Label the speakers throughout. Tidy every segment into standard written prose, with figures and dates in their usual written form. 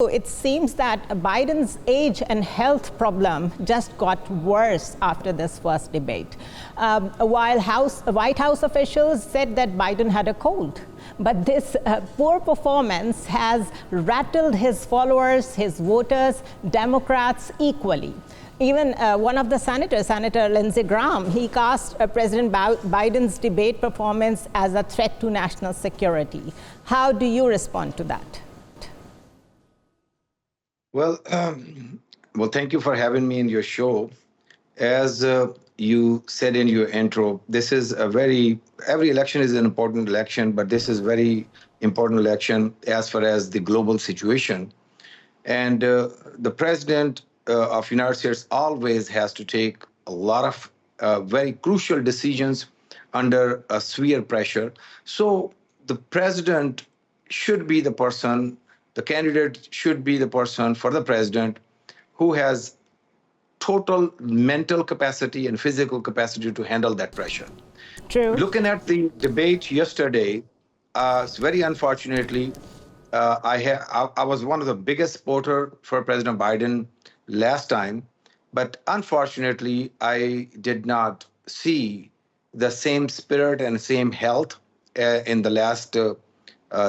Speaker 1: It seems that Biden's age and health problem just got worse after this first debate. While White House officials said that Biden had a cold. But this poor performance has rattled his followers, his voters, Democrats equally. Even one of the senators, Senator Lindsey Graham, he cast President Biden's debate performance as a threat to national security. How do you respond to that?
Speaker 2: Well, thank you for having me in your show. As you said in your intro, this is every election is an important election, but this is very important election as far as the global situation. And the president of United States always has to take a lot of very crucial decisions under a severe pressure. So the president should be the person, the candidate should be the person for the president who has total mental capacity and physical capacity to handle that pressure.
Speaker 1: True.
Speaker 2: Looking at the debate yesterday, very unfortunately, I was one of the biggest supporter for President Biden last time, but unfortunately, I did not see the same spirit and same health in the last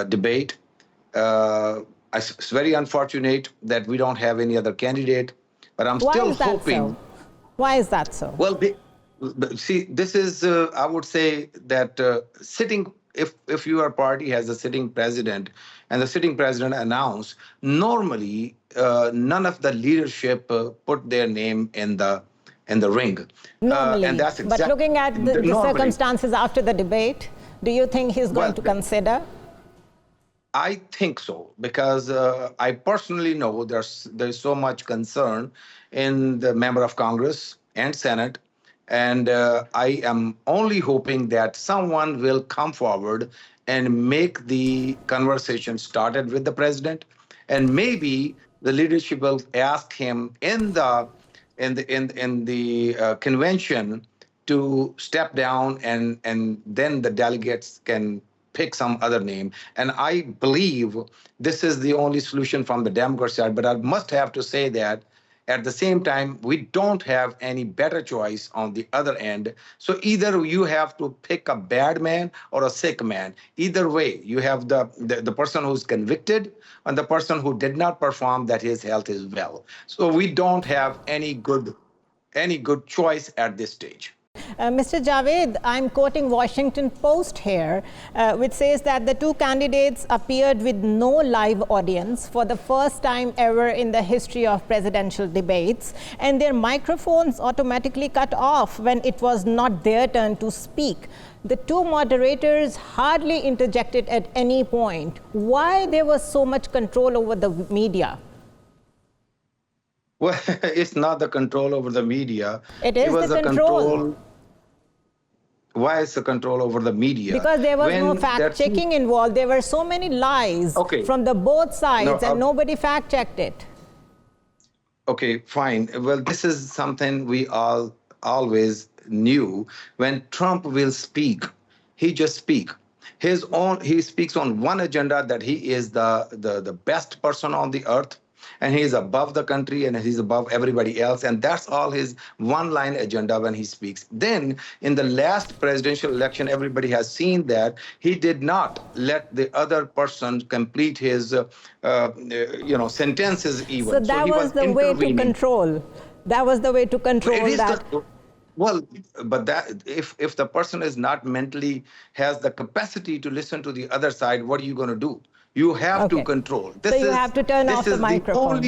Speaker 2: debate. It's very unfortunate that we don't have any other candidate, but I'm still hoping.
Speaker 1: Why is that so?
Speaker 2: Well, see, this is, I would say that sitting, if your party has a sitting president and the sitting president announced, normally none of the leadership put their name in the ring.
Speaker 1: Normally,
Speaker 2: and that's
Speaker 1: but looking at the circumstances after the debate, do you think he's going to consider?
Speaker 2: I think so, because I personally know there's so much concern in the member of Congress and Senate, and I am only hoping that someone will come forward and make the conversation started with the president, and maybe the leadership will ask him in the convention to step down, and then the delegates can pick some other name. And I believe this is the only solution from the Democrat side. But I must have to say that at the same time, we don't have any better choice on the other end. So either you have to pick a bad man or a sick man. Either way, you have the person who's convicted and the person who did not perform that his health is well. So we don't have any good choice at this stage.
Speaker 1: Mr. Javed, I'm quoting Washington Post here, which says that the two candidates appeared with no live audience for the first time ever in the history of presidential debates, and their microphones automatically cut off when it was not their turn to speak. The two moderators hardly interjected at any point. Why there was so much control over the media?
Speaker 2: Well, it's not the control over the media.
Speaker 1: It is the control.
Speaker 2: Why is the control over the media?
Speaker 1: Because there was no fact-checking involved. There were so many lies from the both sides, and nobody fact-checked it.
Speaker 2: Okay, fine. Well, this is something we all always knew. When Trump will speak, he just speaks. He speaks on one agenda, that he is the best person on the earth, and he is above the country and he's above everybody else. And that's all his one-line agenda when he speaks. Then in the last presidential election, everybody has seen that he did not let the other person complete his sentences even.
Speaker 1: So that was the way to control. That was the way to control that.
Speaker 2: Well, but that if the person is not mentally has the capacity to listen to the other side, what are you going to do? You have to control.
Speaker 1: So you have to turn off the microphone.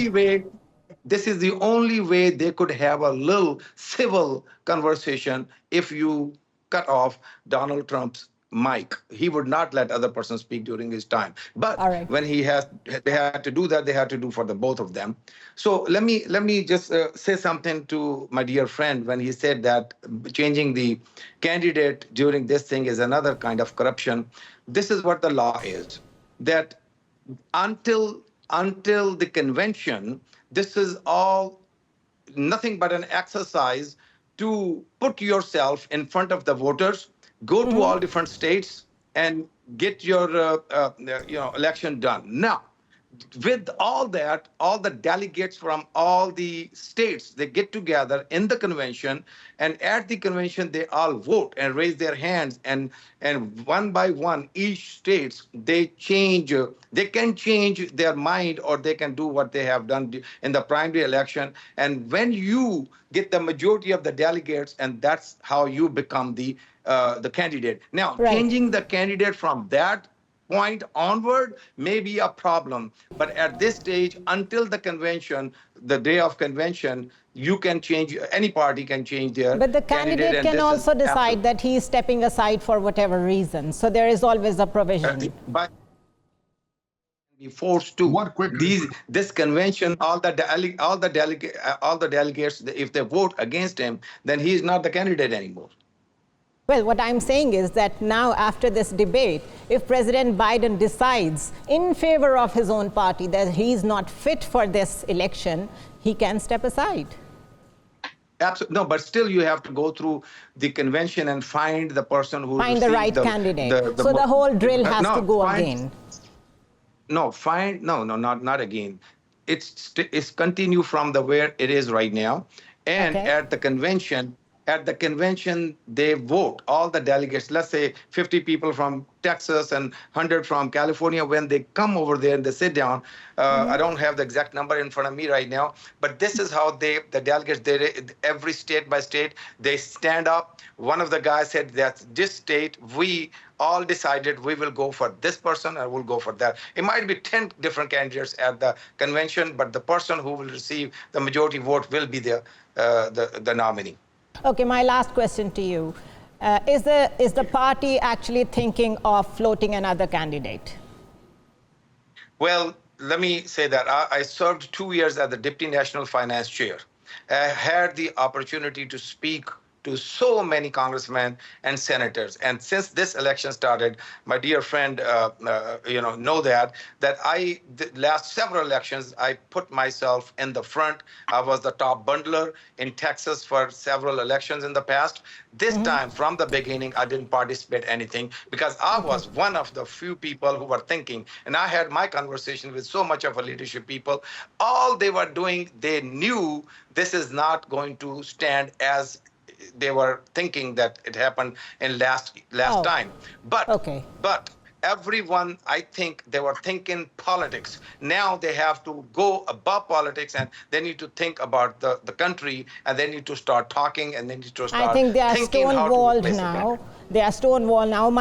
Speaker 2: This is the only way they could have a little civil conversation if you cut off Donald Trump's mic. He would not let other persons speak during his time. But when they had to do that, they had to do for the both of them. So let me just say something to my dear friend when he said that changing the candidate during this thing is another kind of corruption. This is what the law is. That until the convention, this is all nothing but an exercise to put yourself in front of the voters, go to all different states and get your election done. Now, with all that, all the delegates from all the states, they get together in the convention, and at the convention they all vote and raise their hands, and one by one, each states they change. They can change their mind, or they can do what they have done in the primary election. And when you get the majority of the delegates, and that's how you become the candidate. Now,
Speaker 1: Right.
Speaker 2: changing the candidate from that point onward may be a problem. But at this stage, until the convention, the day of convention, you can change, any party can change their
Speaker 1: But the
Speaker 2: candidate.
Speaker 1: candidate
Speaker 2: And
Speaker 1: can
Speaker 2: this is
Speaker 1: also decide
Speaker 2: absolute.
Speaker 1: that he is stepping aside for whatever reason. So there is always a provision.
Speaker 2: But be forced to
Speaker 3: One quick
Speaker 2: this convention, all the delegates, if they vote against him, then he is not the candidate anymore.
Speaker 1: Well, what I'm saying is that now, after this debate, if President Biden decides in favor of his own party that he's not fit for this election, he can step aside.
Speaker 2: Absolutely. No, but still you have to go through the convention and find the person who
Speaker 1: Find the right candidate. So the whole drill has to go again.
Speaker 2: Not again. It's continue from the where it is right now. And
Speaker 1: Okay.
Speaker 2: at the convention, they vote. All the delegates, let's say 50 people from Texas and 100 from California, when they come over there and they sit down, I don't have the exact number in front of me right now, but this is how the delegates, every state by state, they stand up. One of the guys said that this state, we all decided we will go for this person and we'll go for that. It might be 10 different candidates at the convention, but the person who will receive the majority vote will be the nominee.
Speaker 1: Okay, my last question to you. Is the party actually thinking of floating another candidate?
Speaker 2: Well, let me say that I served 2 years as the Deputy National Finance Chair. I had the opportunity to speak to so many congressmen and senators. And since this election started, my dear friend, know that the last several elections, I put myself in the front. I was the top bundler in Texas for several elections in the past. This time, from the beginning, I didn't participate anything because I was one of the few people who were thinking, and I had my conversation with so much of a leadership people. All they were doing, they knew this is not going to stand as they were thinking that it happened in last time. But everyone, I think they were thinking politics. Now they have to go above politics, and they need to think about the country, and they need to start talking, and they need to start
Speaker 1: I think they are
Speaker 2: thinking how to
Speaker 1: stonewalled
Speaker 2: replace the
Speaker 1: now.
Speaker 2: country.
Speaker 1: They are stonewalled now. My